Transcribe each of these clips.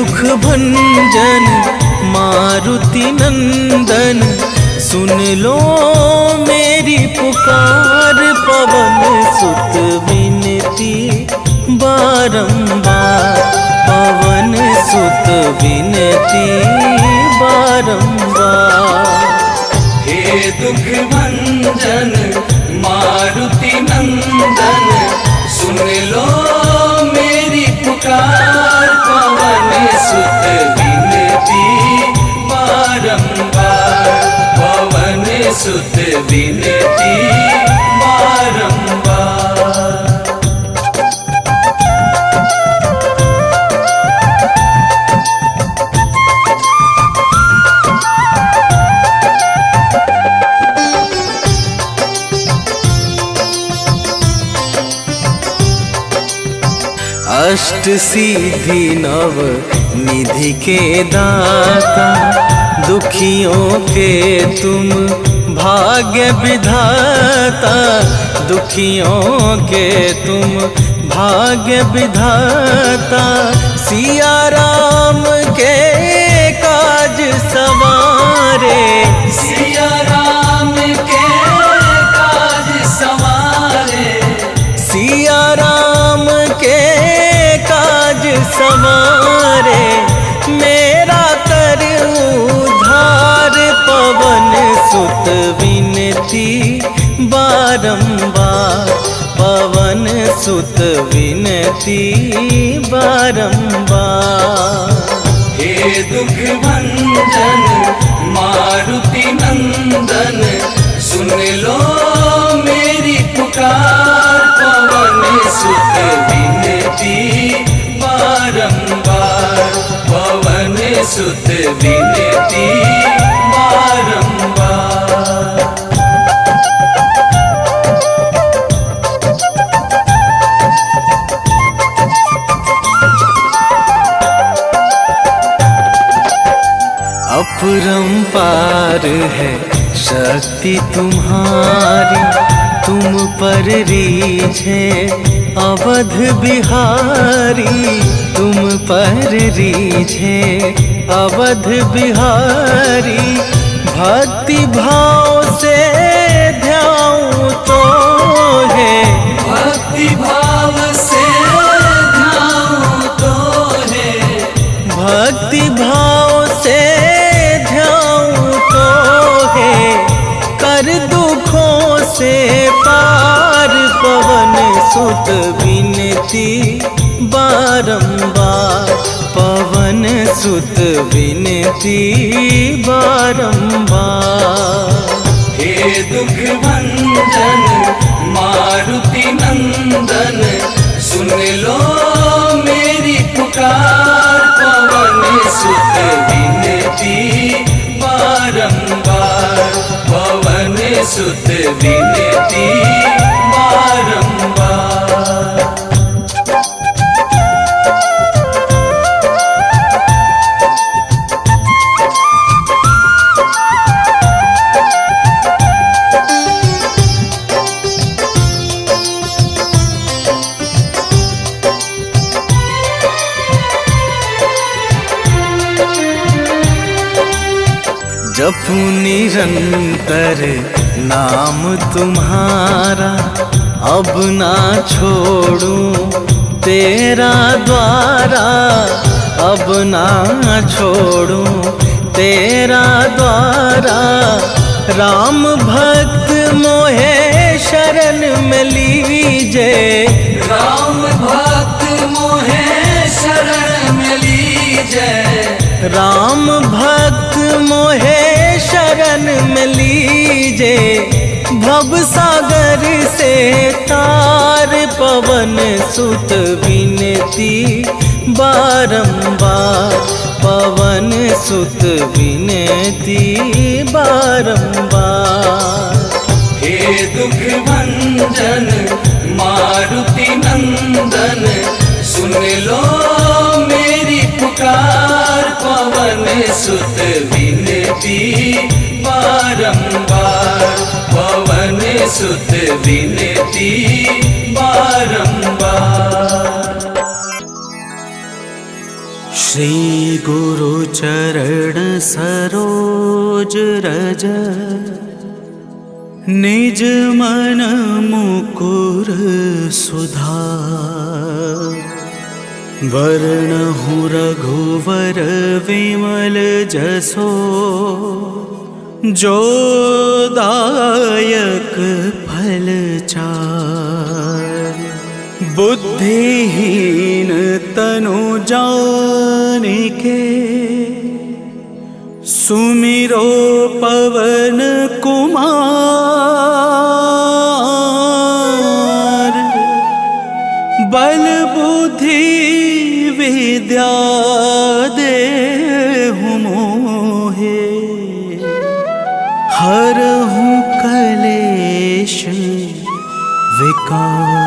दुख भंजन मारुति नंदन, सुन लो मेरी पुकार। पवन सुत विनती बारंबार, पवन सुत विनती बारंबार। हे दुख भंजन मारुति नंदन, सुन लो मेरी पुकार। पवन सुत विनती बारंबार, पवन सुत विनती बारंबार। अष्ट सिद्धि नव निधि के दाता, दुखियों के तुम भाग्य विधाता। दुखियों के तुम भाग्य विधाता, सिया राम के काज सवारे। सिया राम के काज सवारे, सिया राम के काज सवारे। मेरा कर उद्धार, पवन सुत विनती बारंबार, पवन सुत विनती बारंबार। हे दुख भंजन मारुति नंदन, सुन लो मेरी पुकार। पवन सुत विनती बारंबार, पवन सुत विनती बारंबार। अपरंपार है शक्ति तुम्हारी, तुम पर रीझे अवध बिहारी। तुम पर रीझे अवध बिहारी, भक्ति भाव से ध्याऊं तो है। भक्ति भाव से ध्याऊं तो है, भक्ति भाव से ध्याऊं तो है। कर दुखों से पार, पवन सुत विनती बारंबार, पवन सुत विनती बारंबार। हे दुख भंजन मारुति नंदन, सुन लो मेरी पुकार। पवन सुत विनती बारंबार, पवन सुत विनती बारंबार। जपू निरंतर नाम तुम्हारा, अब ना छोड़ूं तेरा द्वारा। अब ना छोड़ूं तेरा द्वारा। राम भक्त मोहे शरण में लीजे, राम भक्त मोहे शरण में लीजे। राम भक्त मोहे शरण में लीजे। भव सागर से तार, पवन सुत विनती बारंबार, पवन सुत विनती बारंबार। हे दुख भंजन मारुति नंदन, सुन लो मेरी पुकार। पवन सुत विनती बारंबार, पवन सुत विनती बारंबार। श्री गुरु चरण सरोज रज, निज मन मुकुर सुधार। वरणहु रघुवर विमल जसो, जो दायक फल चार। बुद्धिहीन तनु जानिके, सुमिरो पवन कुमार। बल बुद्धि विद्या देहु मोहे, हरहु कलेश विकार।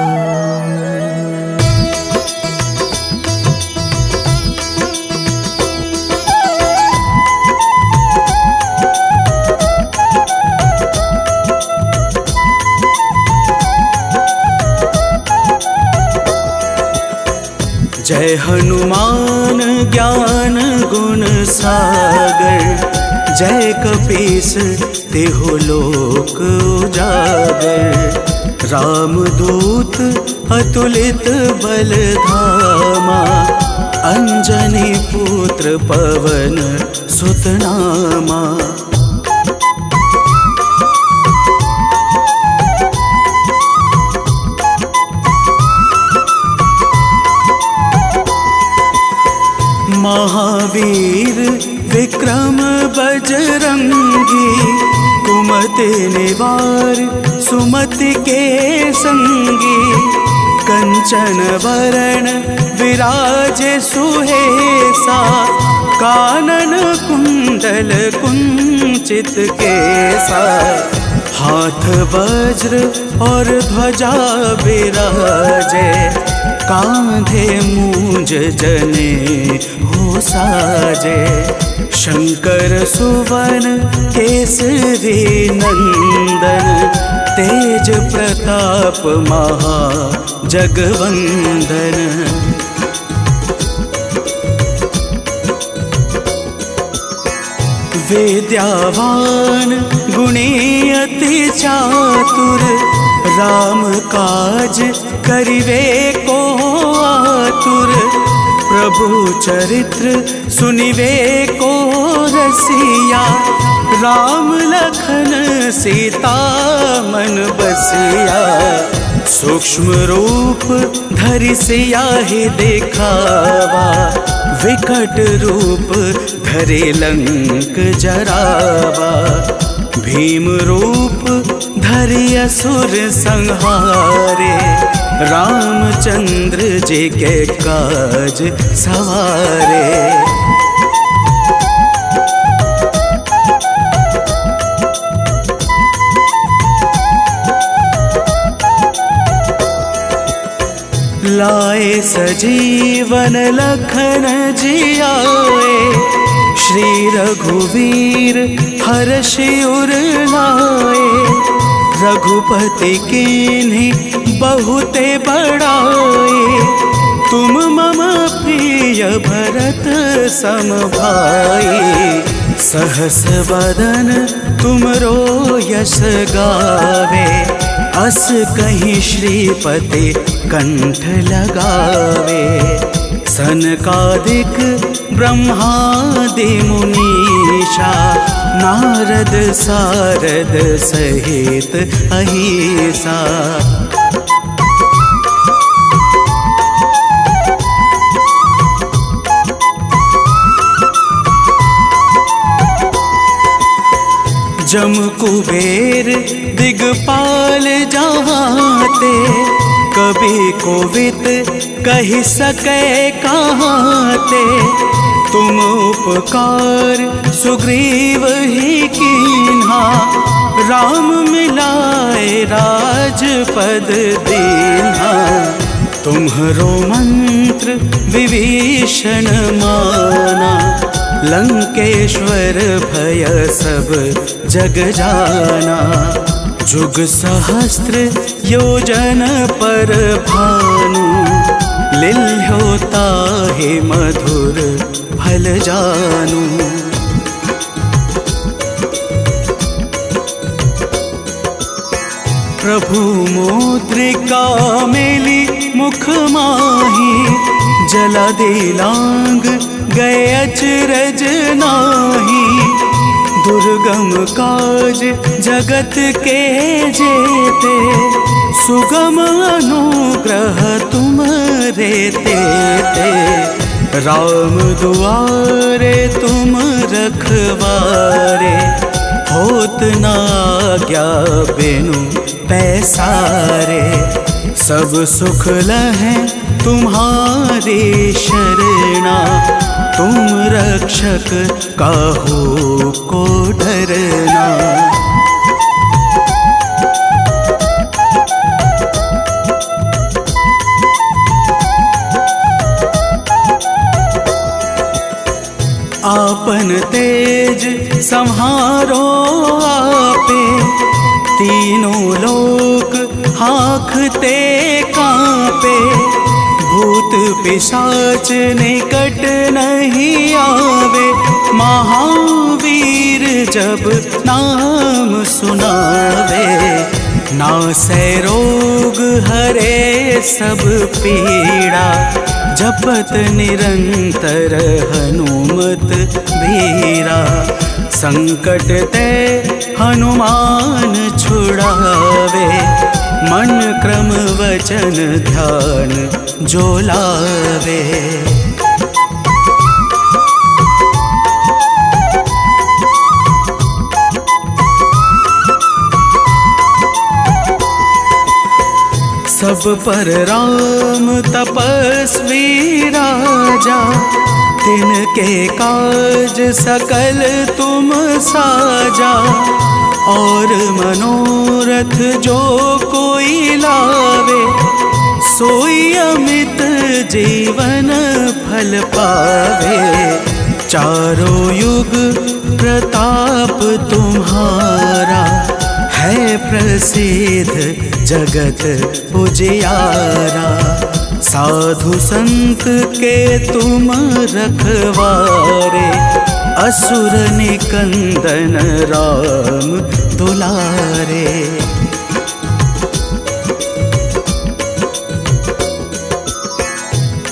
जय हनुमान ज्ञान गुण सागर, जय कपीस तिहु लोक उजागर। रामदूत अतुलित बल धामा, अंजनी पुत्र पवन सुत नामा। महावीर विक्रम बजरंगी, कुमति निवार सुमति के संगी। कंचन वरण विराज सुहेसा, कानन कुंडल कुंचित केसा। हाथ वज्र और ध्वजा विराजे, कांधे मूंज जने हो साजे। शंकर सुवन केसरी नंदन, तेज प्रताप महा जगवंदन। विद्यावान गुणी अति चातुर, राम काज करिवे को आतुर। प्रभु चरित्र सुनिवे को रसिया, राम लखन सीता मन बसिया। सूक्ष्म रूप धरि सियाहि दिखावा, विकट रूप धरि लंक जरावा। भीम रूप धरि असुर संहारे, रामचंद्र जी के काज सवारे। लाए सजीवन लखन जियाए, श्री रघुवीर हर्षि उर लाए। रघुपति कीन्ही बहुते बड़ाए, तुम मम प्रिय भरत सम भाई। सहस बदन तुमरो यश गावे, अस कहीं श्रीपति कंठ लगावे। सनकादिक ब्रह्मादि मुनीषा, नारद सारद सहित अहिसा। जम कुबेर दिगपाल जहाते, कभी कोविद कही सके कहाते। तुम उपकार सुग्रीव ही कीन्हा, राम मिलाए राजपद दीन्हा। तुम्हरो मंत्र विभीषण माना, लंकेश्वर भय सब जग जाना। जुग सहस्त्र योजन पर भानु, लिल्होता हे मधुर फल जानू। प्रभु मुद्रिका मेली मुख माही, जला दे लांग गए अचरज नाही। दुर्गम काज जगत के जेते, सुगम अनुग्रह तुम रेते ते। राम दुआरे तुम रखवारे, होत ना आज्ञा बिनु पैसारे। सब सुख लहै तुम्हारी शरणा, तुम रक्षक काहू को डरना। आपन तेज संहारो आपे, तीनों लोक हाँकते कांपे। भूत पिशाच निकट नहीं आवे, महावीर जब नाम सुनावे। नासै रोग हरे सब पीड़ा, जपत निरंतर हनुमत बीरा। संकट ते हनुमान छुड़ावे, मन क्रम वचन ध्यान जो लावे। सब पर राम तपस्वी राजा, तिनके काज सकल तुम साजा। और मनोरथ जो कोई लावे, सोई अमित जीवन फल पावे। चारों युग प्रताप तुम्हारा, है प्रसिद्ध जगत उजियारा। साधु संत के तुम रखवारे, असुर निकंदन राम दुलारे।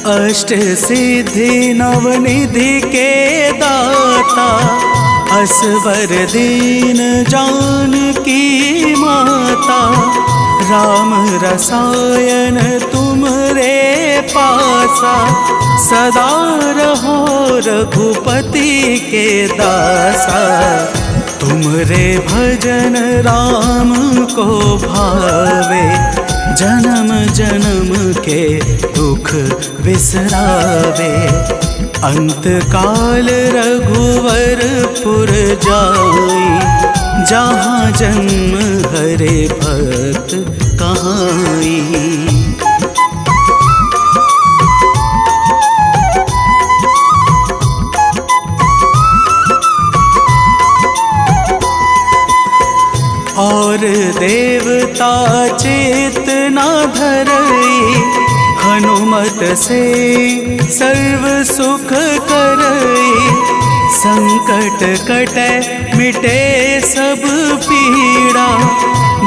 अष्ट सिद्धि नवनिधि के दाता, असवर दीन जानकी माता। राम रसायन तुमरे पासा, सदा रहो रघुपति के दासा। तुमरे भजन राम को भावे, जन्म जन्म के दुख बिसरावे। अंत काल रघुवरपुर जाई, जहाँ जन्म हरे भक्त कहाई। और देवता चेतना धरई, हनुमत से सर्व सुख करई। संकट कटे मिटे सब पीड़ा,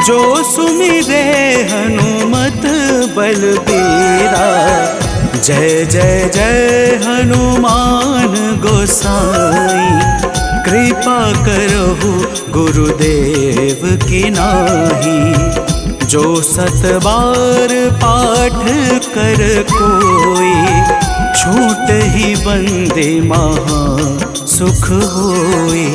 जो सुमिरे हनुमत बलबीरा। जय जय जय हनुमान गोसाई, कृपा करहु गुरुदेव की नाही। जो सत बार पाठ कर कोई, छूट ही बंदे महा सुख होई।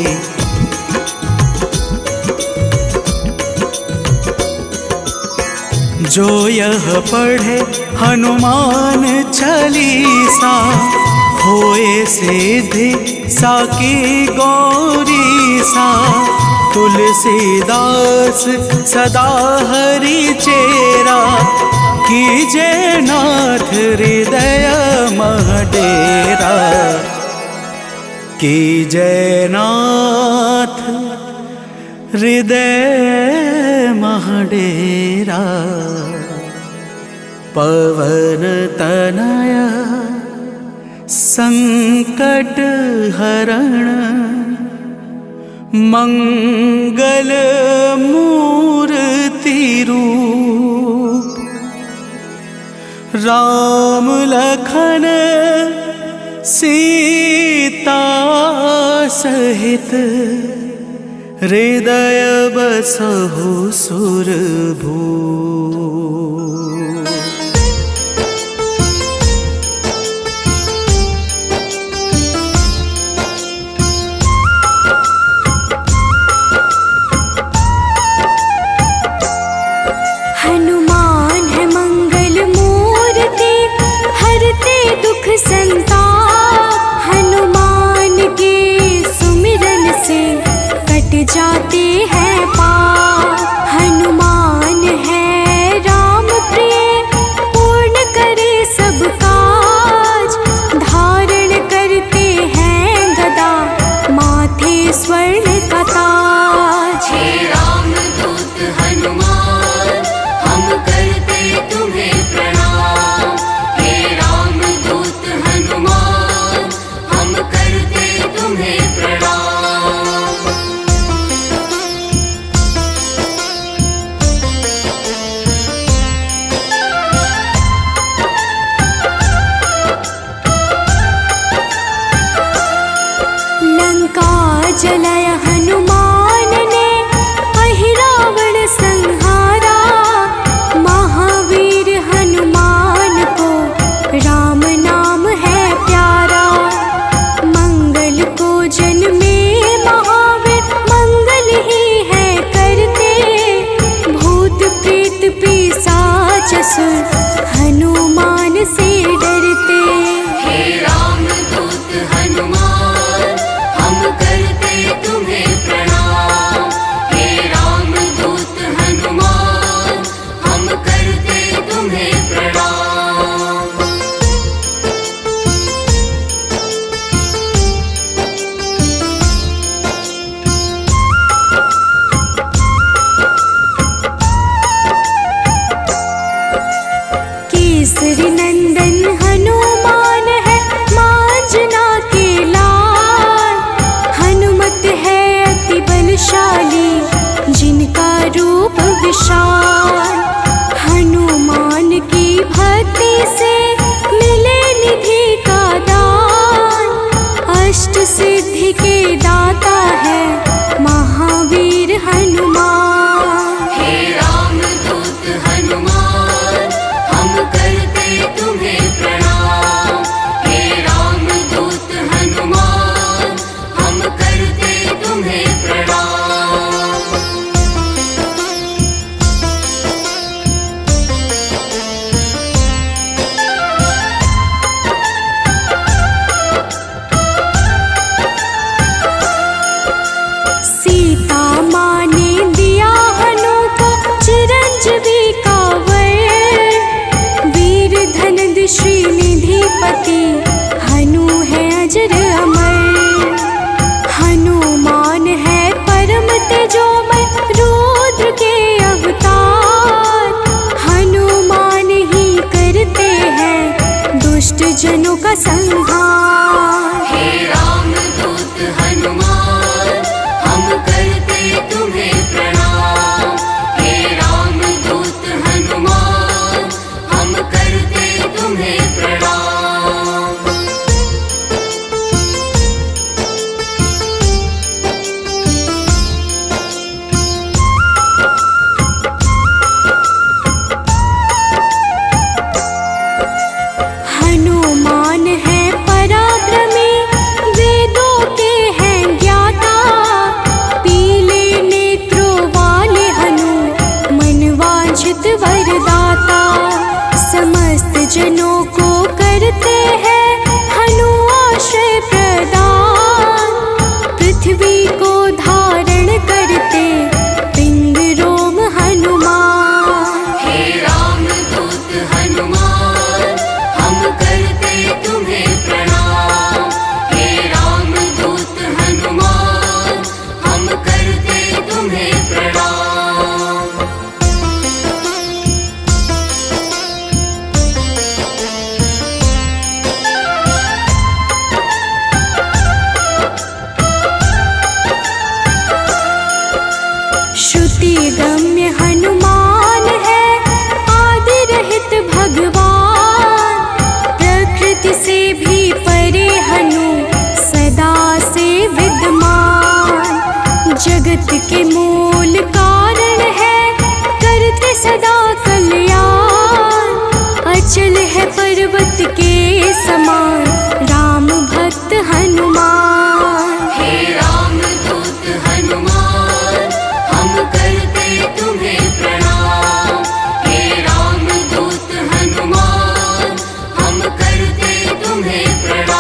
जो यह पढ़े हनुमान चालीसा, होए सिद्धि साकी गौरी सा। तुलसीदास सदा हरि चेरा, कीजे नाथ हृदय मह डेरा। कीजे नाथ हृदय मह डेरा। पवन तनया संकट हरण मंगल मूर्ति रूप राम लखन सीता सहित हृदय बसहु सुरभूप। हनुमान है मंगल मूर्ति हरते दुख संताप। हनुमान के सुमिरन से कट जाते हैं पाप। हनुमान है राम प्रिय पूर्ण करे सब काज। धारण करते हैं गदा माथे स्वर्ण का ताज। हे रामदूत हनुमान हम करते तुम्हें प्रणाम। हे रामदूत हनुमान हम करते तुम्हें प्रणाम। लंका जलाय हनुमान ने अहिरावण संहारा। महावीर हनुमान को राम नाम है प्यारा। मंगल को जन्मे महावीर मंगल ही है करते। भूत प्रेत पिशाच असुर हनुमान से डरते। हे रामदूत हनुमान हम करते तुम्हें प्रणाम। हे रामदूत हनुमान हम करते तुम्हें प्रणाम। केसरी नंदन हनुमान है मांजना के लाल। हनुमत है अति बलशाली जिनका रूप विशाल। हनुमान की भक्ति से मिले निधि का दान। अष्ट सिद्धि के दाता है महावीर हनुमान। हे रामदूत हनुमान हम करते तुम्हें प्रणाम। हे रामदूत हनुमान हम करते तुम्हें प्रणाम। सीता माँ ने दिया हनु को चिरंजीवी का वर। वीर धनद श्रीनिधिपति हनु है अजर अमर। हनुमान है परम तेजोमय रुद्र के अवतार। हनुमान ही करते हैं दुष्ट जनों का संहार। हे रामदूत हनुमान हम करते तुम्हें प्रणाम। हे रामदूत हनुमान हम करते तुम्हें प्रणाम। हनुमान है पराक्रमी वेदों के हैं ज्ञाता। पीले नेत्रों वाले हनु मनवांछित वरदाता। समस्त जनों को करते हैं हनु आश्रय प्रदान। पृथ्वी को धारण करते पिंड रोम हनुमान। हे रामदूत हनुमान हम करते तुम्हें प्रणाम। हे रामदूत हनुमान हम करते तुम्हें प्रणाम। जगत के मूल कारण है, करते सदा कल्याण। अचल है पर्वत के समान, राम भक्त हनुमान। हे राम दूत हनुमान, हम करते तुम्हें प्रणाम। हे राम दूत हनुमान, हम करते तुम्हें प्रणाम।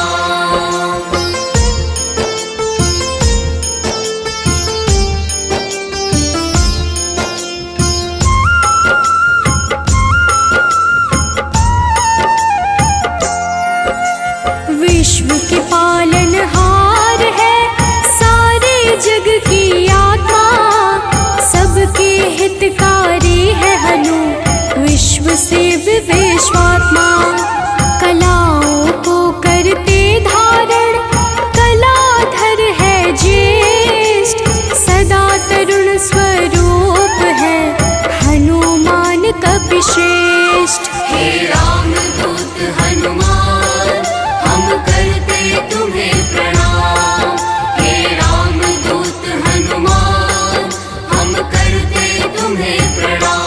विश्व के पालनहार है, सारे जग की आत्मा। सबके हितकारी है हनु, विश्व से विश्वात्मा। कलाओं को करते धारण, कलाधर है ज्येष्ठ। सदा तरुण स्वरूप है, हनुमान कपिश्रेष्ठ। हे राम दूत हनुमान, हम करते तुम्हें प्रणाम। हे राम दूत हनुमान, हम करते तुम्हें प्रणाम।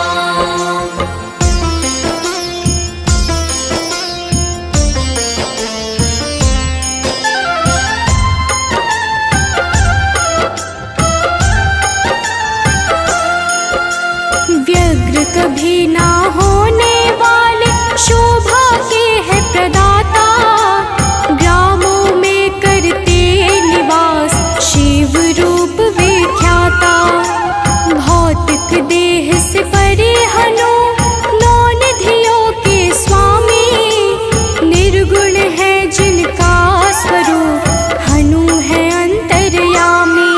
व्यग्र कभी ना होने वाले, शोभा के है प्रदाता। ग्रामों में करते निवास, शिव रूप विख्याता। भौतिक देह से परे हनु, नौ निधियों के स्वामी। निर्गुण है जिनका स्वरूप, हनु है अंतर्यामी।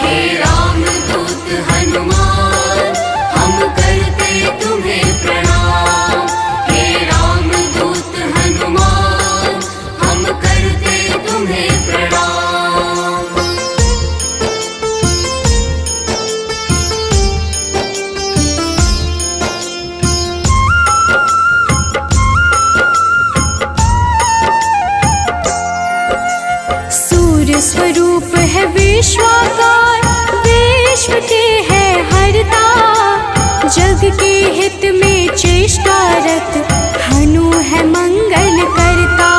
हे राम दूत हनुमान, हम करते तुम्हें प्रणाम। हे राम दूत हनुमान, हम करते तुम्हें प्रणाम। सूर्य स्वरूप है विश्वाकार, विश्व के है हरता। जग के हित में चेष्टारत, हनु है मंगल करता।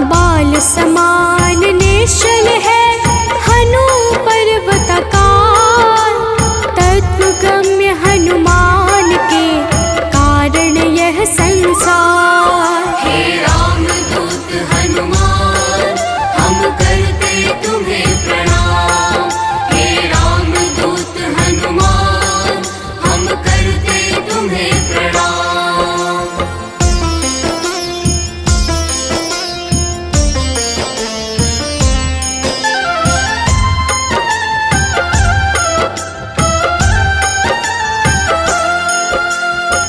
बाल समान निश्चल है, हनु पर्वताकार। तत्वगम्य हनुमान के, कारण यह संसार। हे राम दूत हनुमान, हम करते तुम्हें प्रणाम। हे राम दूत हनुमान, हम करते तुम्हें प्रणाम।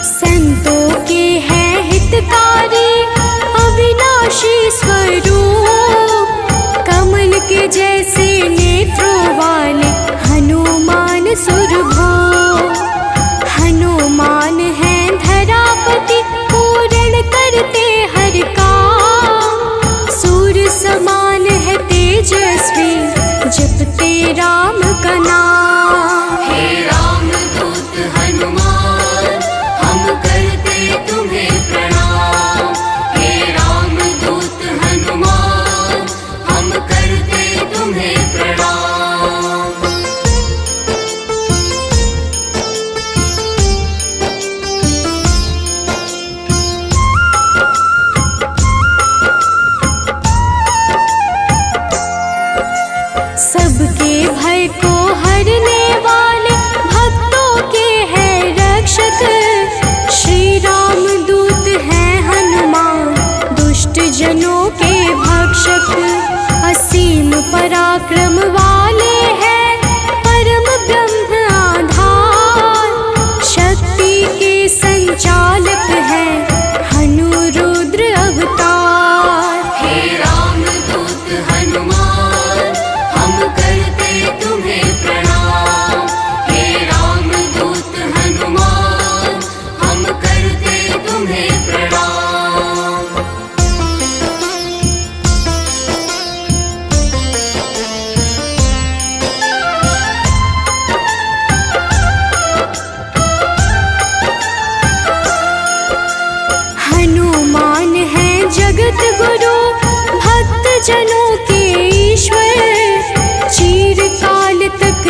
संतों के हैं हितकारी, अविनाशी स्वरूप। कमल के जैसे नेत्रों वाले, हनुमान सुरभो। हनुमान है धरापति, पूर्ण करते हर काम। सूर्य समान है तेजस्वी, जपते राम का नाम। हे राम दूत हनुमान, हम करते तुम्हें प्रणाम। हे राम दूत हनुमान, हम करते तुम्हें प्रणाम। सबके भय को हरने वाले, भक्तों के हैं रक्षक। श्री राम दूत हैं हनुमान, दुष्ट जनों के भक्षक। असीम पराक्रम वाले हैं, परम ब्रह्म आधार। शक्ति के संचालक हैं, हनु रुद्र अवतार। हे राम दूत हनुमान, हम करते तुम्हें प्रणाम। हे राम दूत हनुमान, हम करते तुम्हें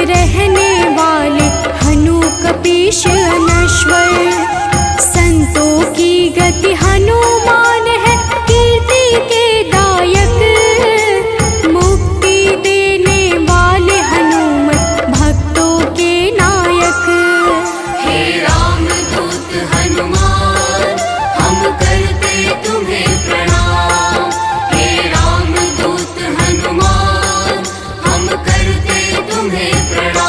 रहने वाले हनु कपीश अनश्वर। संतों की गति हनुमान है, कीर्ति के दायक। मुक्ति देने वाले हनुमत भक्तों के नायक। हे रामदूत हनुमान, हम करते तुम्हें प्रणाम। हे रामदूत हनुमान, हम करते तुम्हें प्रणाम।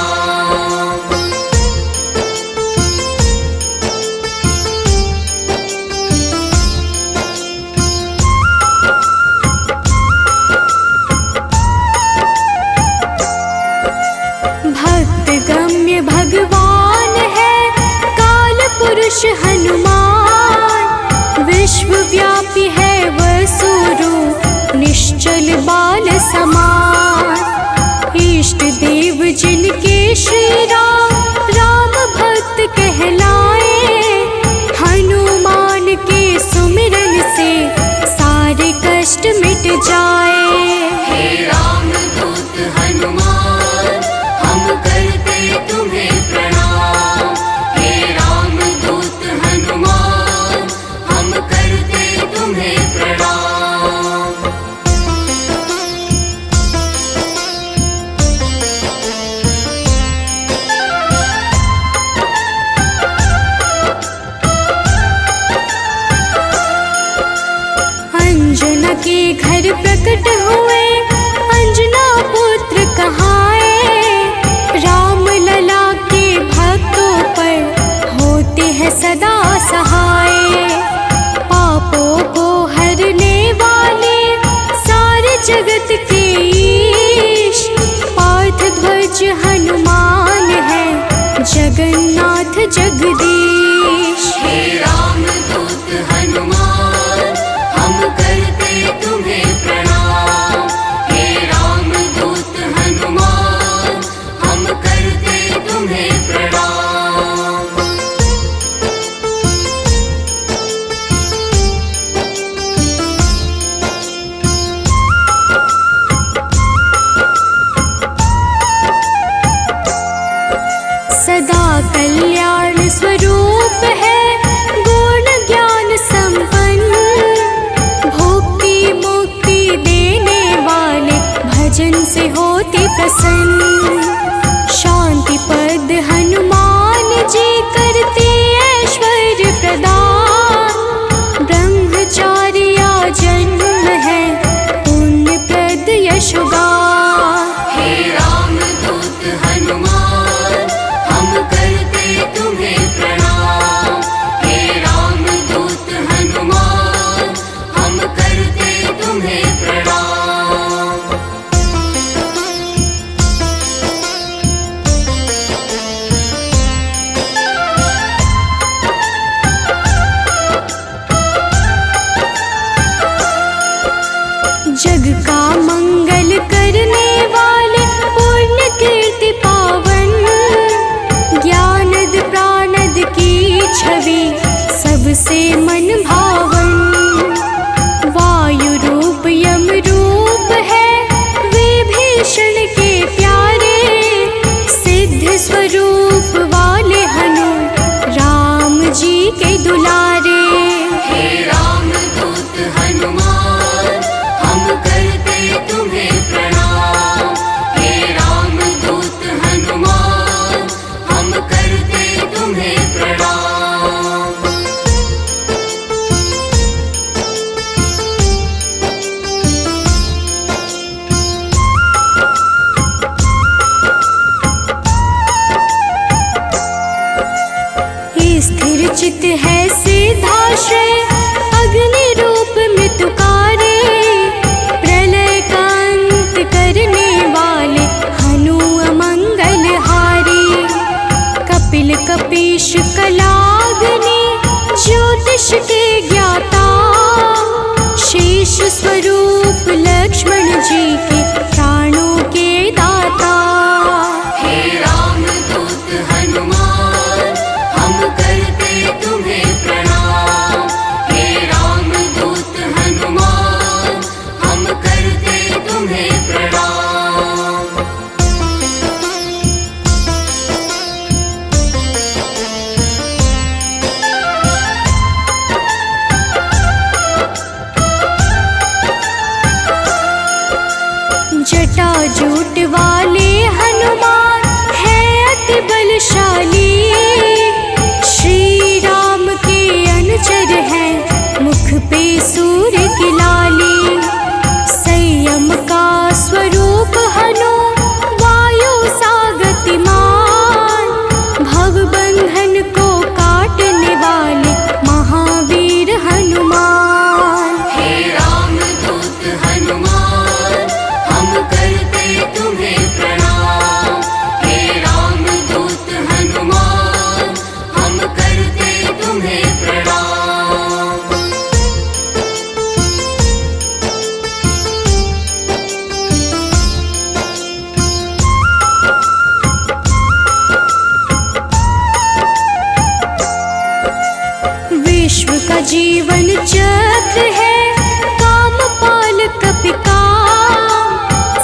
भक्त गम्य भगवान है काल पुरुष हनुमान। विश्वव्यापी है वसुरूप निश्चल बाल समान। इष्ट देव जिनके श्री राम, राम भक्त कहलाए। हनुमान के सुमिरन से सारे कष्ट मिट जाए। हे रामदूत हनुमान, हम करते तुम्हें प्रणाम। हे रामदूत हनुमान, हम करते तुम्हें प्रणाम। अंजना के घर प्रकट हुए, अंजना पुत्र कहाए। राम लला के भक्तों पर होते हैं सदा सहाय। पापों को हरने वाले सारे जगत के ईश। पार्थ ध्वज हनुमान है, जगन्नाथ जगदीश। हे रामदूत हनुमान, हम करते तुम्हें प्रणाम। हे रामदूत हनुमान, हम करते तुम्हें प्रणाम। सदा कल्याण स्वरूप है, गुण ज्ञान संपन्न। भुक्ति मुक्ति देने वाले भजन से होते प्रसन्न। शांति पद हनुमान जी करते ऐश्वर्य प्रदान। ब्रह्मचार्या जन्म है, पुण्य प्रद यशोगान। हे रामदूत हनुमान, हम करते तुम्हें प्रणाम। हे रामदूत हनुमान, हम करते तुम्हें प्रणाम। जग का मंगल करने वाले, पुण्य कीर्ति पावन। जीवन चक्र है, कामपाल कपिकाम।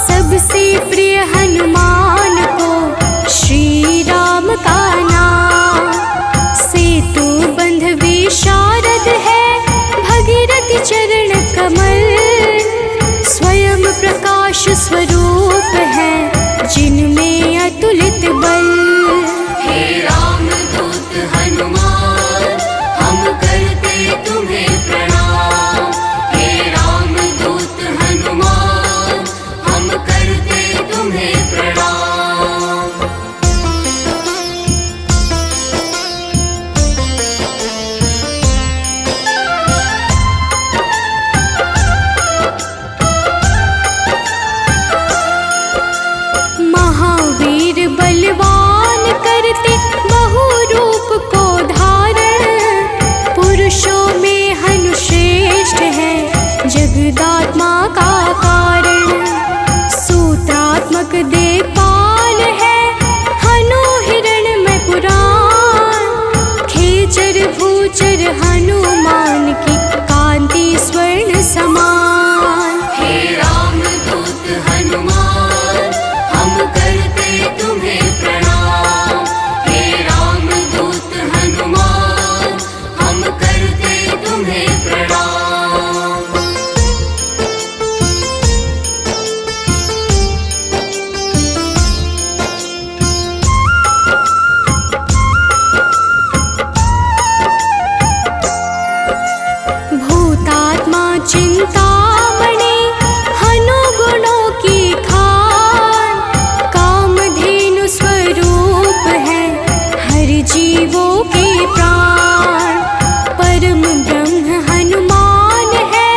सबसे प्रिय हनुमान को श्री राम का नाम। सेतु बंध विशारद है, भगीरथ चरण कमल। स्वयं प्रकाश स्वरूप है, जिनमें अतुलित बल। हे राम दूत हनुमान, हम करते तुम्हें प्रणाम। हे राम दूत हनुमान, हम करते तुम्हें प्रणाम। महावीर बलवान करते बहु रूप को धारण। पुरुषों में हनुश्रेष्ठ है, जगदात्मा का कारण। सूत्रात्मक देवपाल है, हनु हिरण्मय पुराण। खेचर भूचर हनुमान की, कांति स्वर्ण समान। हे राम दूत हनुमान, हम करते तुम्हें प्रणाम। हे राम दूत हनुमान, हम करते तुम्हें प्रणाम। भूतात्मा चिंतामणि, हनु गुणों की खान। कामधेनु स्वरूप है, हर जीवों के प्राण। परम ब्रह्म हनुमान है,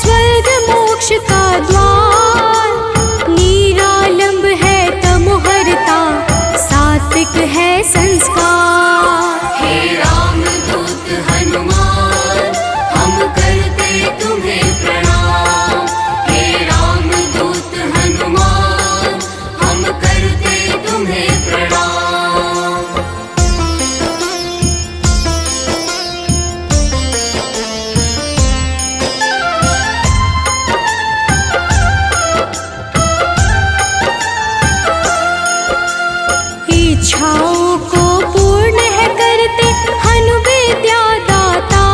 स्वर्ग मोक्ष का द्वार। निरालंब है तमोहरता, सात्विक है संस्कार। हे राम दूत हनुमान, हम करते तुम्हें प्रणाम। हे राम दूत हनुमान, हम करते तुम्हें प्रणाम। इच्छाओं को पूर्ण है करते, हनु विद्या दाता।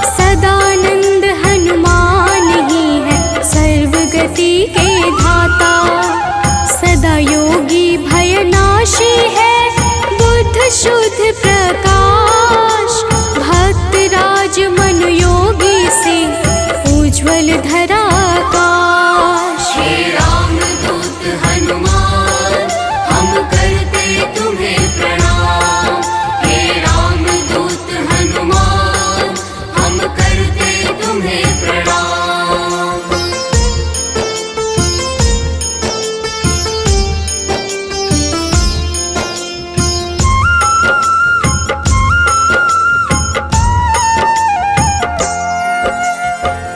सदानंद हनुमान ही है, सर्वगति के धाता। सदा योगी भयनाशी है, बुद्ध शुद्ध प्रकाश। भक्त राज मन योगी से, उज्ज्वल धरा आकाश। हे राम दूत हनुमान, हम करते तुम्हें प्रणाम। हे राम दूत हनुमान, हम करते तुम्हें प्रणाम।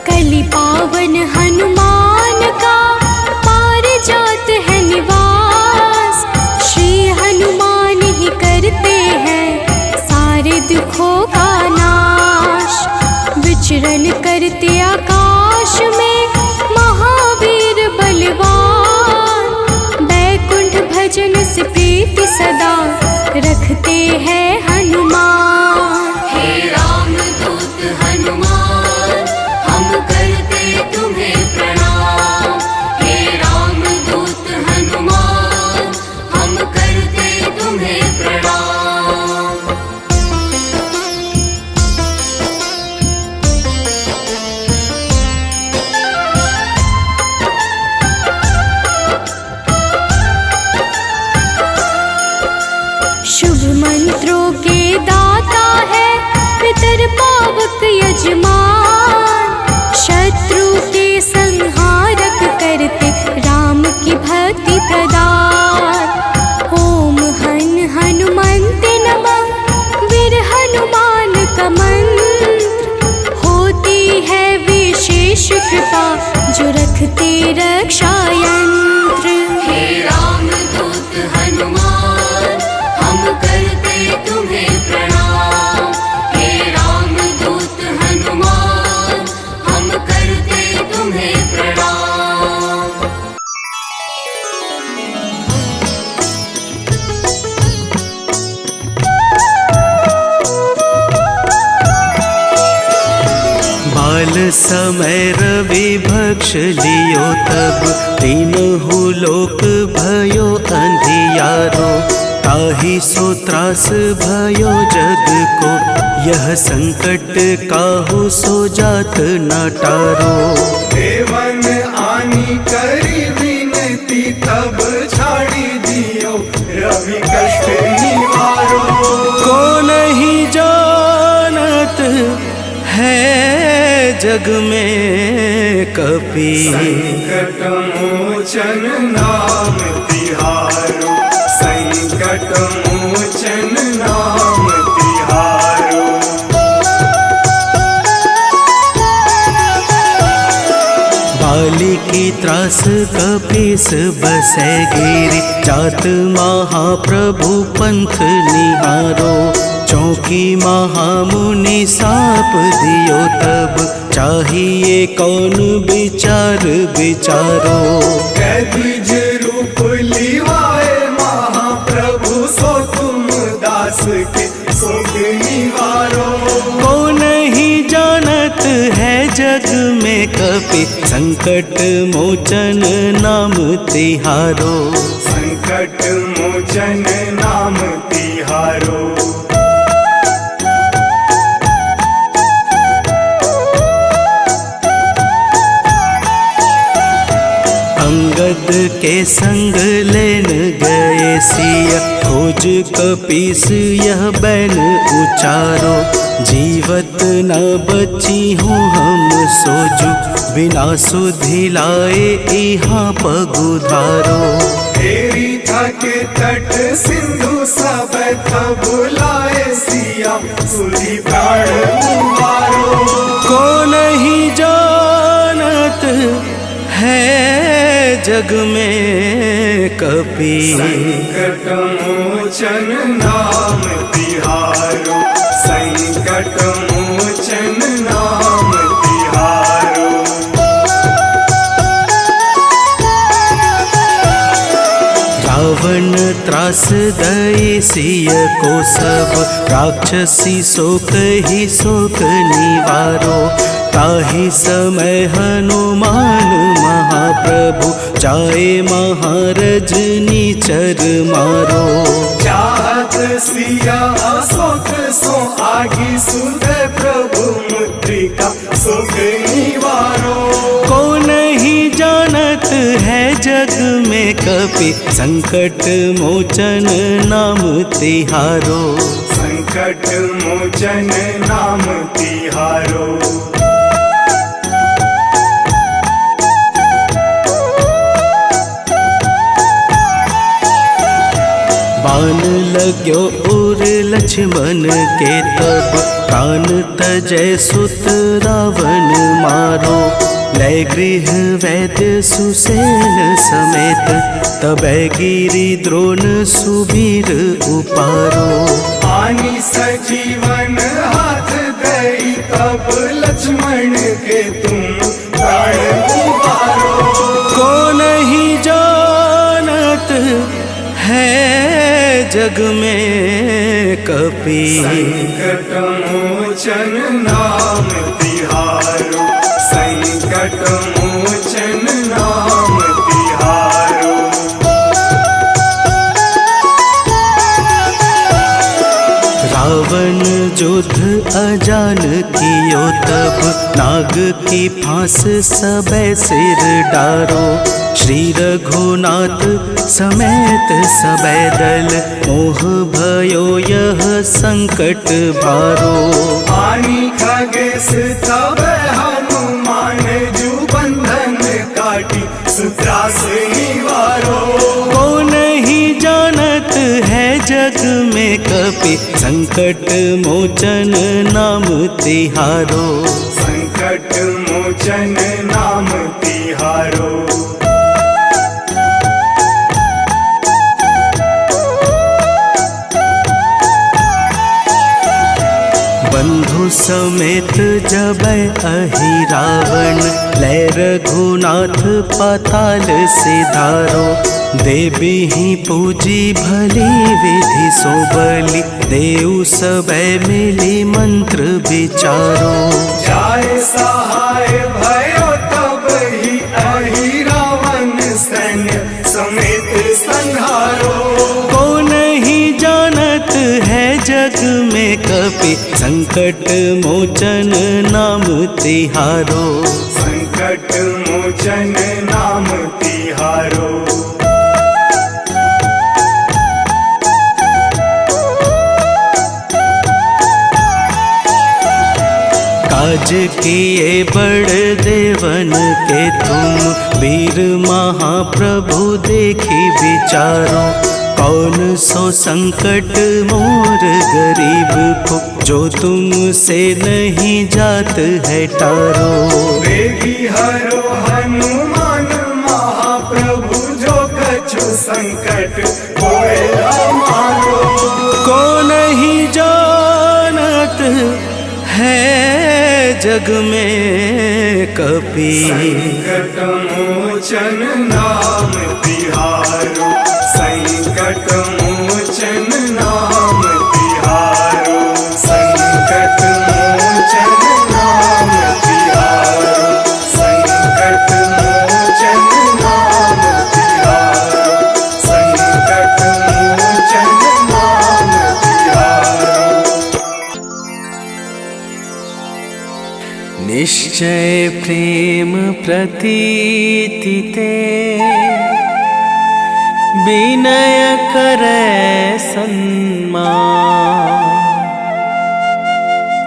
कलि पावन हनुमान का, पारिजात है निवास। श्री हनुमान ही करते हैं, सारे दुखों का नाश। विचरण करते आकाश में, महावीर बलवान। बैकुंठ भजन से प्रीति सदा, रखते हैं हनुमान। हे राम दूत हनुमान, हम करते तुम्हें प्रणाम। हे राम दूत हनुमान, हम करते तुम्हें प्रणाम। शुभ मंत्रों के दाता, काल समय रवि भक्ष लियो तब, तीनहु लोक भयो अंधियारो। ताहि सो त्रास भयो जग को, यह संकट काहू सो जात न टारो। देवन आनी करी विनती, तब छाड़ी दियो रवि कष्ट निवारो। को नहीं जानत है जग में कपि, संकट मोचन नाम तिहारो, संकट मोचन नाम तिहारो। बाली की त्रास कपीस बसै गिरि, जात महाप्रभु पंथ निहारो। चौकी महामुनि साप दियो तब, चाहिए कौन विचार विचारो। कैदिज रूप लिवाए महाप्रभु, सो तुम दास के शोक निवारो। को नहीं जानत है जग में कपि, संकट मोचन नाम तिहारो। संकट मोचन नाम तिहारो। अंगद के संग लेन गए सिया, खोज कपीस यह बैन उचारो। जीवत न बची हूँ हम सोजू, बिना सुधि लाए यहाँ पगुधारो। तेरी थके तट सिंधु सब तब लाए सिया, सुधि प्राण उबारो। को नहीं जानत है जग में कपि, संकट मोचन नाम तिहारो, संकट मोचन नाम तिहारो। रावण त्रास दई सिय को सब, राक्षसी शोक ही शोक निवारो। ताहि समय हनुमान महाप्रभु, जाए महारज नीचर मारो। चाहत सिया अशोक सो आगी, सुध प्रभु मुद्रिका शोक निवारो। को नहीं जानत है जग में कपि, संकट मोचन नाम तिहारो। संकट मोचन नाम तिहारो। बाण लाग्यो उर लक्ष्मण के तब, प्राण तजय सुत रावण मारो। लय गृह वैद्य सुसेन समेत, तबै गिरि द्रोण सुबीर उपारो। आनी सजीवन हाथ दई, तब लक्ष्मण के तुम प्राण उबारो। को नहीं जानत है जग में कपि, संकट मोचन नाम तिहारो, संकट मोचन नाम तिहारो। रावण युद्ध अजान कियो तब, नाग की फांस सबे सिर डारो। श्री रघुनाथ समेत सबे दल, मोह भयो यह संकट भारो। आनी खगेश तब हनुमान, जू बंधन काटी सुत्रास निवारो। को नहीं जानत है जग में कपि, संकट मोचन नाम तिहारो। संकट मोचन नाम तिहारो। बंधु समेत जब अहि रावण, लय रघुनाथ पाताल सिधारो। देवी ही पूजी भली विधि सो बलि, देव सबे मिली मंत्र विचारो। जाय सहाय भयो तब ही अहि रावण सैन्य समेत संहारो। कौन ही जानत है जग में कपि, संकट मोचन नाम तिहारो। संकट मोचन नाम तिहारो। काज किए बड़ देवन के तुम, वीर महाप्रभु देखी विचारो। कौन सो संकट मोर गरीब को, जो तुमसे नहीं जात है टारो। वेगी हरो हनुमान महाप्रभु, जो कछु संकट होए हमारो। को नहीं जानत है जग में कपि, संकट मोचन नाम तिहारो। संकट मोचन नाम तिहारो। संकट मोचन नाम तिहारो। संकट मोचन नाम तिहारो। संकट मोचन नाम तिहारो। निश्चय प्रेम प्रतीति ते, विनय करे सन्मान।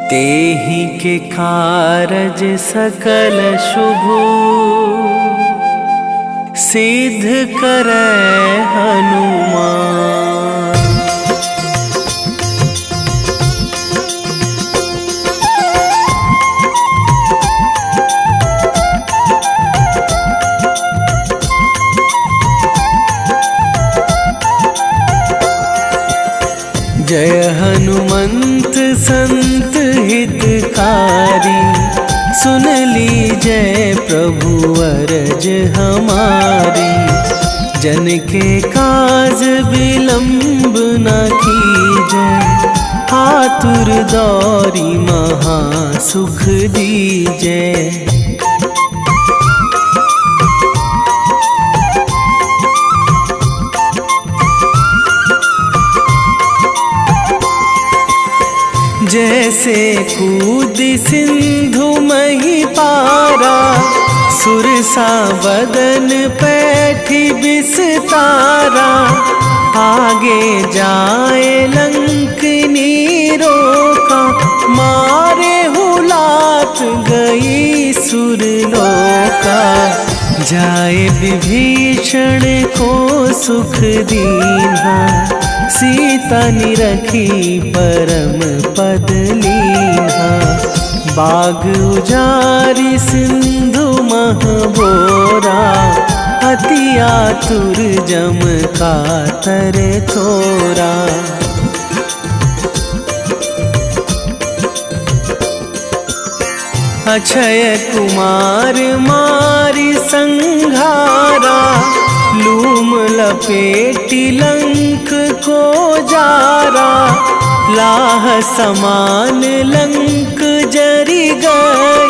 तेहि के कारज सकल शुभ, सिद्ध करे हनुमान। जय हनुमंत संत हितकारी, सुन लीजय प्रभु अरज हमारी। जन के काज विलंब न कीजय, आतुर दौरी महा सुख दीजय। जैसे कूद सिंधु मही पारा, सुरसा बदन पैठी बिस्तारा। आगे जाए लंकनी रोका, मारे हुलात गई सुरलोका। जाए विभीषण को सुख दीन्हा, सीता निरखी परम पद लीन्हा। बाग उजारी सिंधु महबोरा, अति आतुर जम कातर थोरा। अक्षय कुमार मारी संघारा, लूम लपेटी लंक को जारा। लाह समान लंक जरी गई,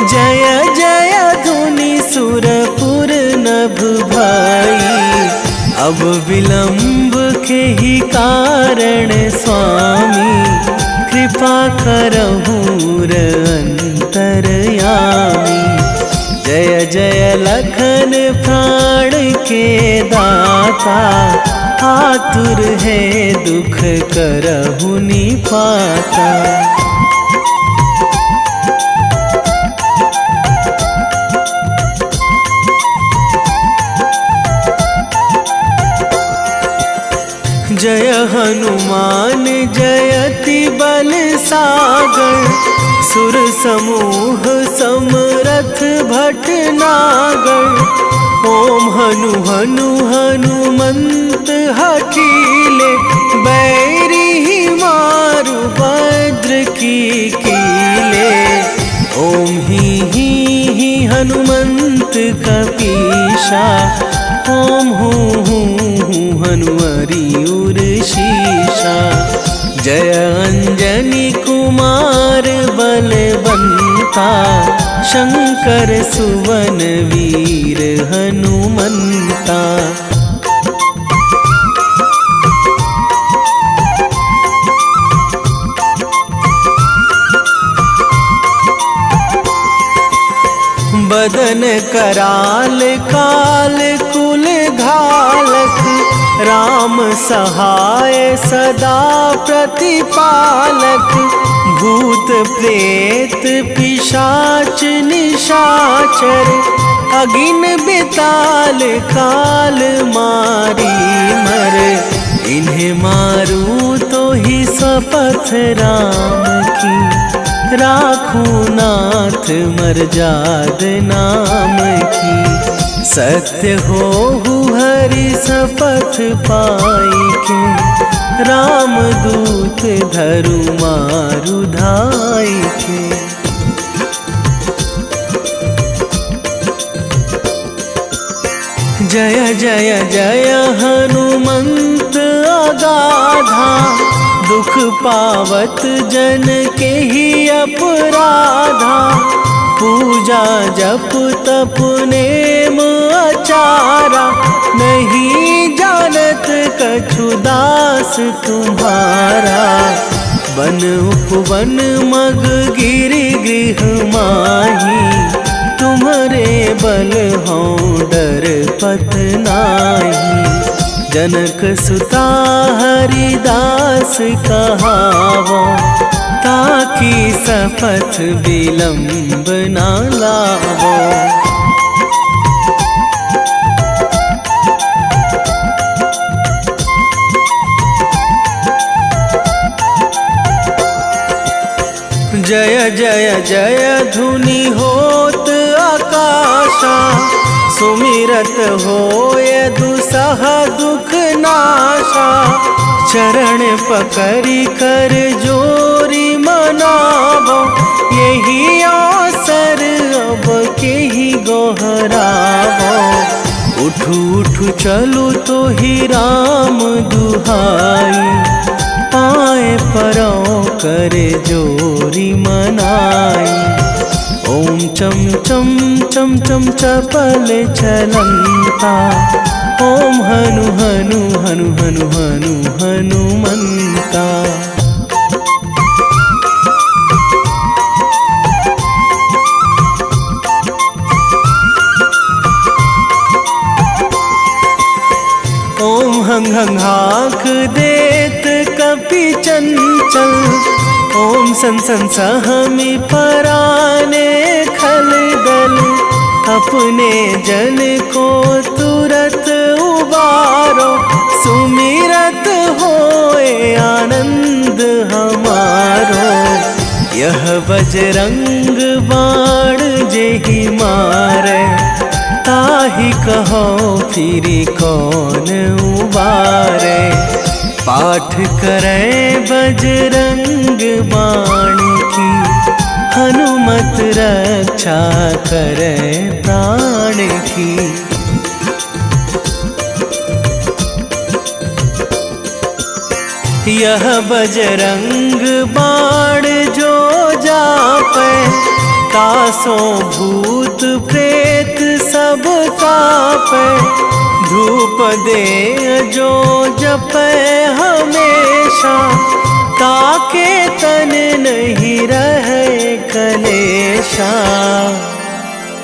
जय जय धुनि सुरपुर नभ भाई। अब विलंब के ही कारण स्वामी, कृपा करहूँ अंतरयामी। जय जय लखन प्राण के दाता, आतुर है दुख करहु निपाता। जय हनुमान जयति बल सागर, सुर समूह समरथ भटनागर। ओम हनु हनु हनुमंत हठीले, बैरी ही मारु भद्र की हनुमंत कपीशा। ओम हूँ हनुमरी उर्शीशा। जय अंजनी कुमार बलवंता। शंकर सुवन वीर हनुमंता। बदन कराल काल कुल घालक। राम सहाय सदा प्रतिपालक। भूत प्रेत पिशाच निशाचर। अगिन बिताल काल मारी मर। इन्हें मारूं तो ही शपथ राम की। राखूं नाथ मर्याद नाम की। सत्य हो हरि शपथ पाई के। राम दूत धरु मारु धाई के। जय जय जय हनुमंत अगाधा। दुख पावत जन के ही अपराधा। पूजा जप तप नेम आचारा। नहीं जानत कछु दास तुम्हारा। वन उपवन मग गिरि गृह माही। तुम्हारे बल हो डर पत नाही। जनक सुता हरिदास कहावो। ताकि शपथ विलंब ना लावो। जय जय जय धुनि होत आकाशा। सुमिरत होय दुसह दुख नाशा। चरण पकड़ी कर जोरी मनावो। यही अवसर अब के ही गोहरावो। उठू उठू चलू तो ही राम दुहाई। पाए परो करे जोरी मनाई। ओम चम चम चम चम चपल चलंता। ओम हनु हनु हनु हनु हनु हनुमंता। ओम हंग हंग हाक देत कपि चंचल। ओम सन सन सहमी पराने खल दल। अपने जन को तुरत उबारो। सुमिरत होए आनंद हमारो। यह बजरंग बाण जेहि मारे। ताहि कहो फिरी कौन उबारे। पाठ करें बजरंग बाण की। हनुमत रक्षा करें प्राण की। यह बजरंग बाण जो जापे। तासों भूत प्रेत सब कापे। धूप दे जो जपे हमेशा। ताके तन नहीं रहे कलेशा।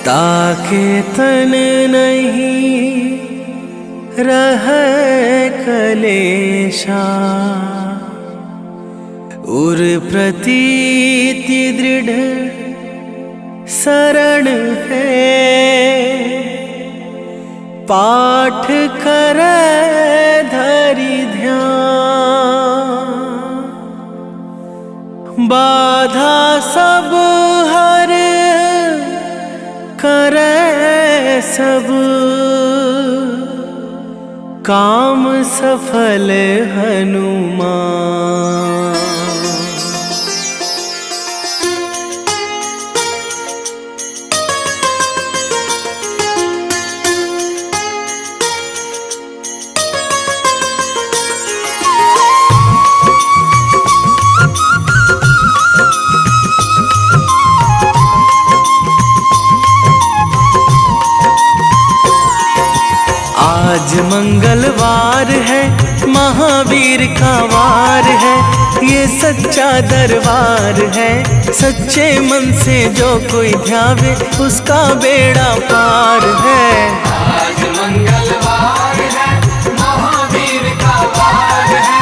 ताके तन नहीं रहे कलेशा। उर प्रतीति दृढ़ शरण है। पाठ करे धरि ध्यान। बाधा सब हर करे सब। काम सफल हनुमान। मंगलवार है, महावीर का वार है, ये सच्चा दरबार है। सच्चे मन से जो कोई ध्यावे उसका बेड़ा पार है। आज मंगलवार है, महावीर का वार है,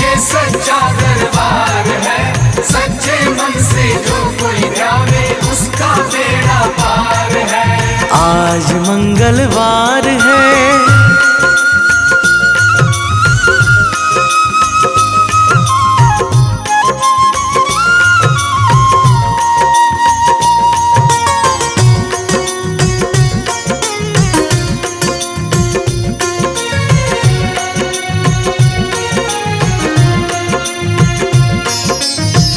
ये सच्चा दरबार है। सच्चे मन से जो कोई ध्यावे उसका बेड़ा पार है। आज मंगलवार है।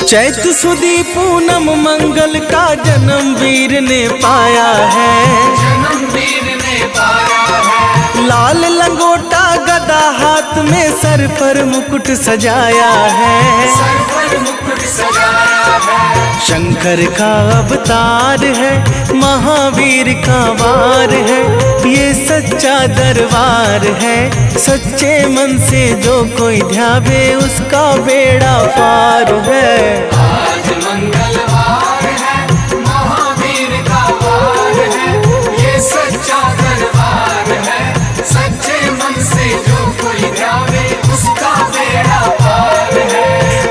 चैत सुदी पूनम मंगल का जन्म वीर ने पाया है। जन्म वीर ने पाया है। लाल लंगोटा गदा हाथ में, सर पर मुकुट सजाया है। सर पर मुकुट सजाया है। शंकर का अवतार है, महावीर का वार है, ये सच्चा दरबार है। सच्चे मन से जो कोई ध्यावे उसका बेड़ा पार है। आज मंगलवार है, महावीर का वार है, ये सच्चा दरबार है। सच्चे मन से जो कोई ध्यावे उसका बेड़ा पार है।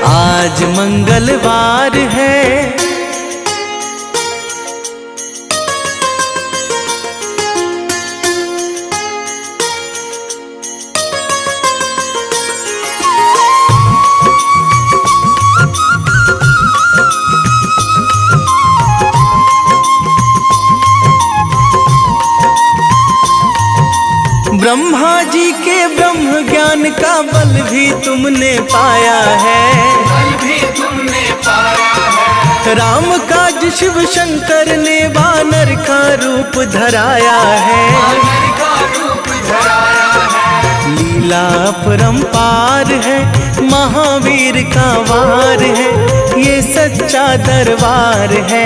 आज मंगलवार है। ब्रह्मा जी के ब्रह्म ज्ञान का बल भी तुमने पाया है। बल भी तुमने पाया है। राम काज शिव शंकर ने वानर का रूप धराया है। वानर का रूप धराया है। लीला अपरंपार है, महावीर का वार है, ये सच्चा दरबार है।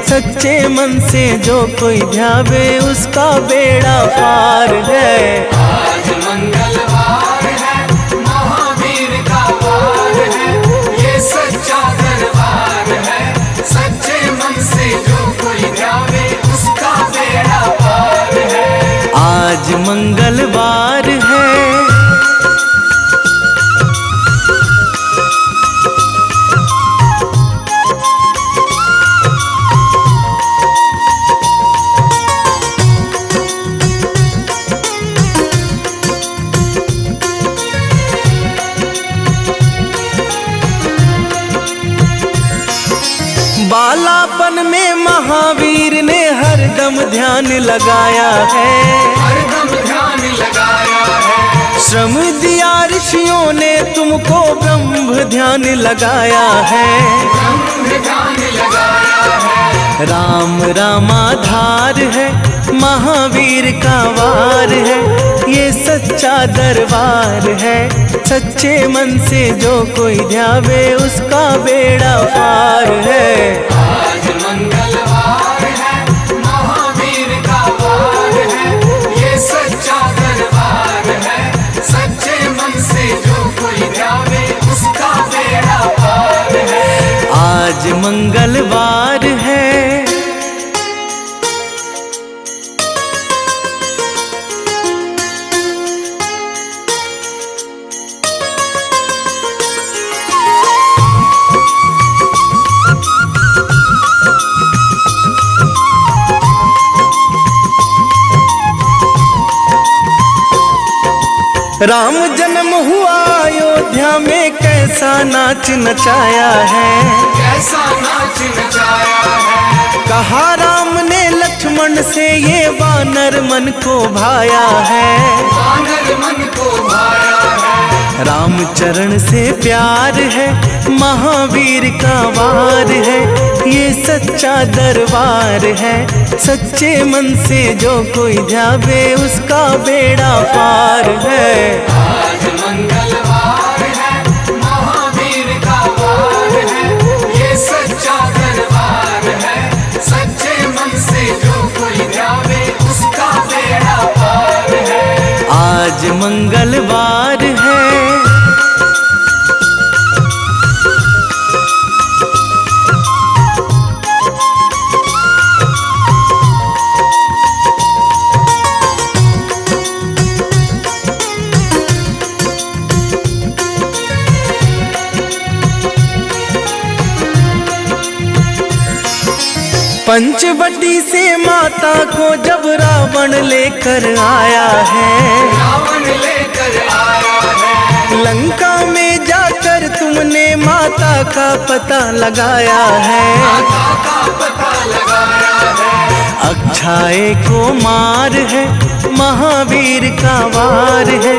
सच्चे मन से जो कोई ध्यावे उसका बेड़ा पार है। आज मंगलवार है, महावीर का वार है, ये सच्चा दरबार है। सच्चे मन से जो कोई ध्यावे उसका बेड़ा पार है। आज मंगलवार है। बालापन में महावीर ने हरदम ध्यान लगाया है। हरदम ध्यान लगाया है। श्रम दिया ऋषियों ने तुमको, ब्रह्म ध्यान लगाया है। ब्रह्म ध्यान लगाया है। राम रामाधार है, महावीर का वार है, ये सच्चा दरबार है। सच्चे मन से जो कोई ध्यावे उसका बेड़ा पार है। आज मंगलवार है, महावीर का वार है, ये सच्चा दरबार है। सच्चे मन से जो कोई ध्यावे उसका बेड़ा पार है। आज मंगलवार है। राम जन्म हुआ अयोध्या में, कैसा नाच नचाया है। कैसा नाच नचाया है। कहा राम ने लक्ष्मण से, ये वानर मन को भाया है। वानर मन को भाया है। राम चरण से प्यार है, महावीर का वार है, ये सच्चा दरबार है। सच्चे मन से जो कोई ध्यावे उसका बेड़ा पार है। आज मंगलवार है, महावीर का वार है, ये सच्चा दरबार है। सच्चे मन से जो कोई ध्यावे उसका बेड़ा पार है। आज पंचवटी से माता को जब रावण लेकर आया है, रावण लेकर आया है, लंका में जाकर तुमने माता का पता लगाया है। माता का पता लगाया है, अक्षाए को मार है, महावीर का वार है,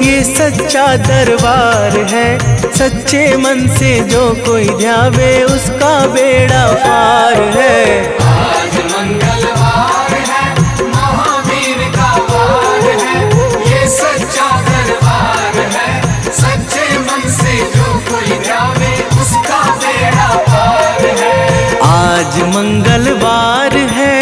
ये सच्चा दरबार है। सच्चे मन से जो कोई ध्यावे उसका बेड़ा पार है। आज मंगलवार है, महावीर का वार है, ये सच्चा दरबार है। सच्चे मन से जो कोई ध्यावे उसका बेड़ा पार है। आज मंगलवार है।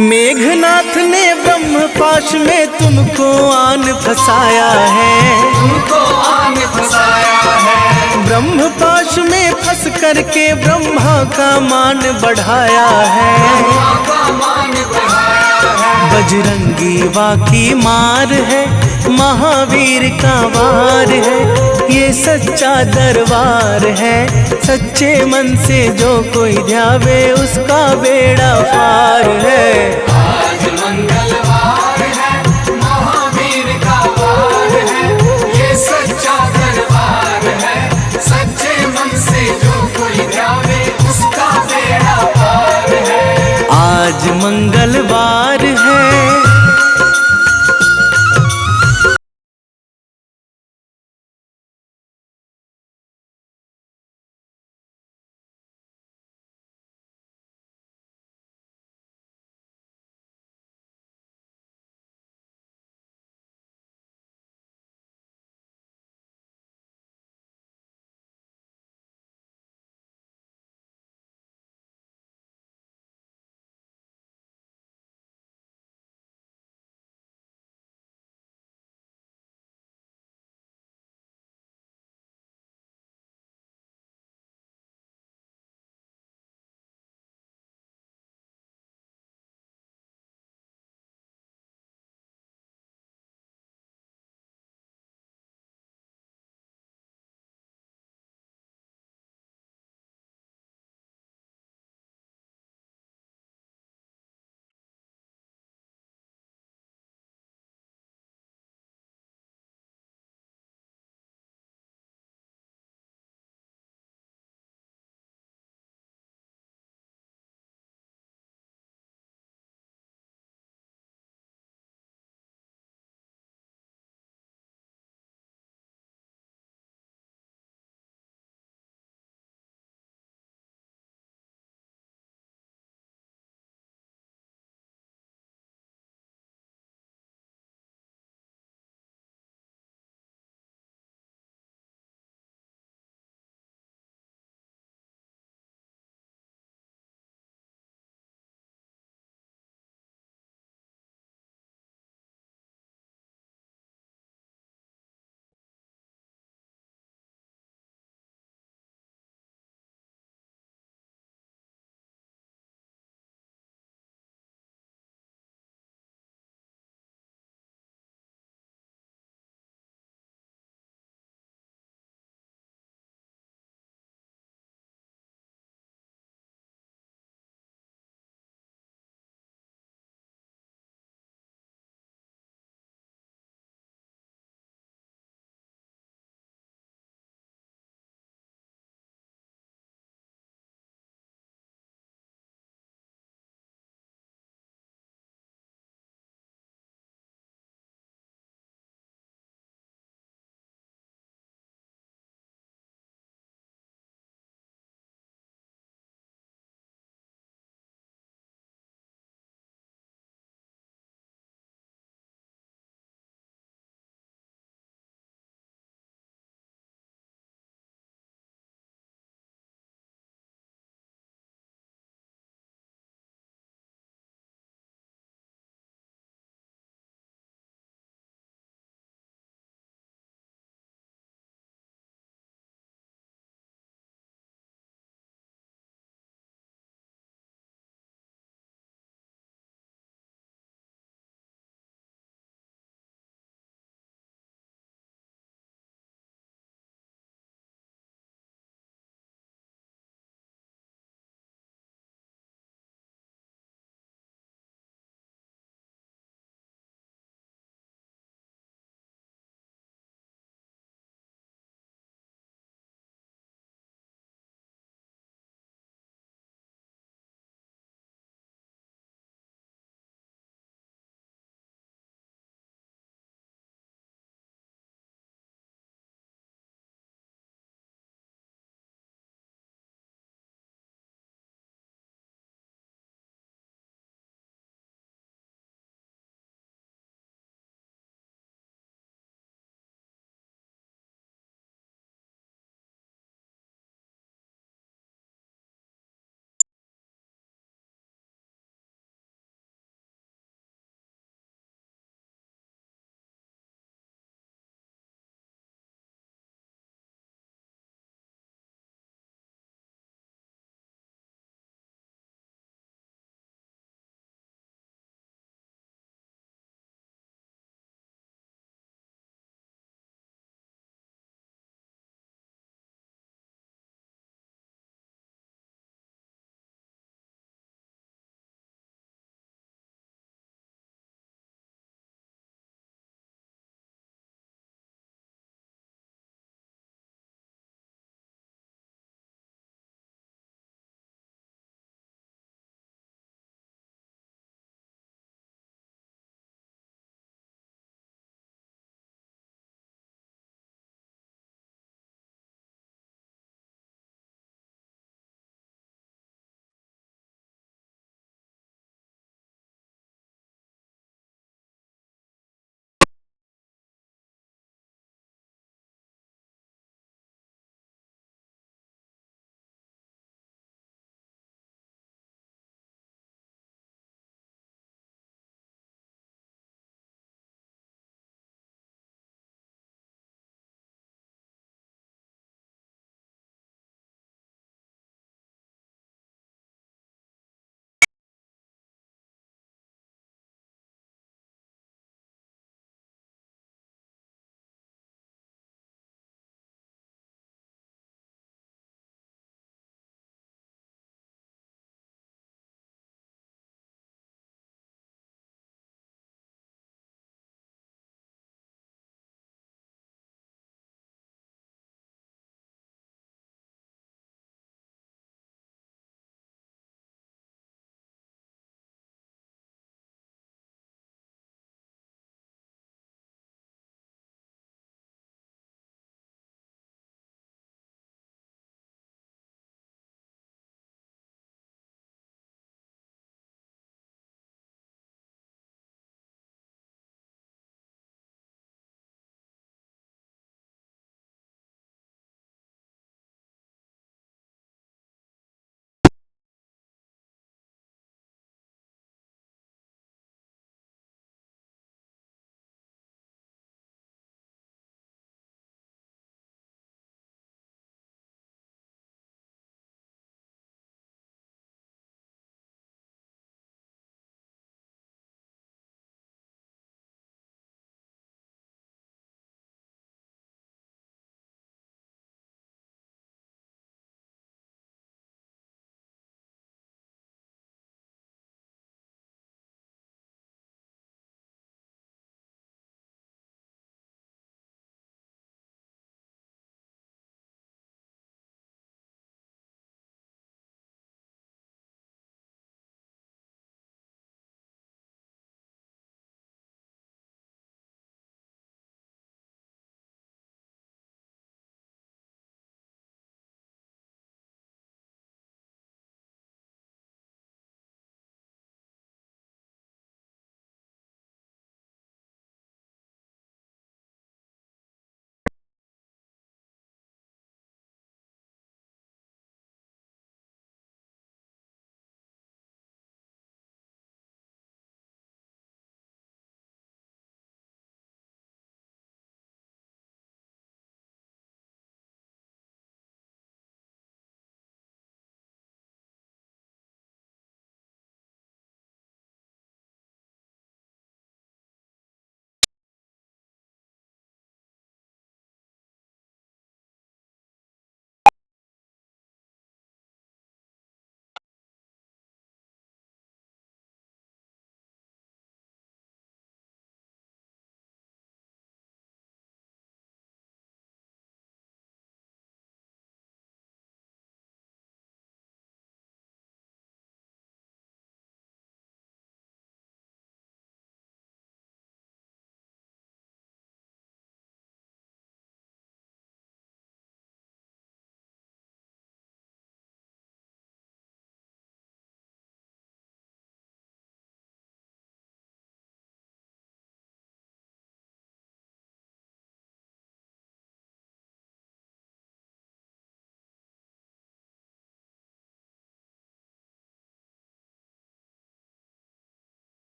मेघनाथ ने ब्रह्मपाश में तुमको आन फंसाया है, तुमको आन फंसाया है, ब्रह्मपाश में फंस करके ब्रह्मा का मान बढ़ाया है। ब्रह्मा का मान बढ़ाया है, बजरंगी वाकी मार है, महावीर का वार है, ये सच्चा दरबार है। सच्चे मन से जो कोई ध्यावे उसका बेड़ा पार है। आज मंगलवार है, महावीर का वार है, ये सच्चा दरबार है। सच्चे मन से जो कोई ध्यावे उसका बेड़ा पार है। आज मंगलवार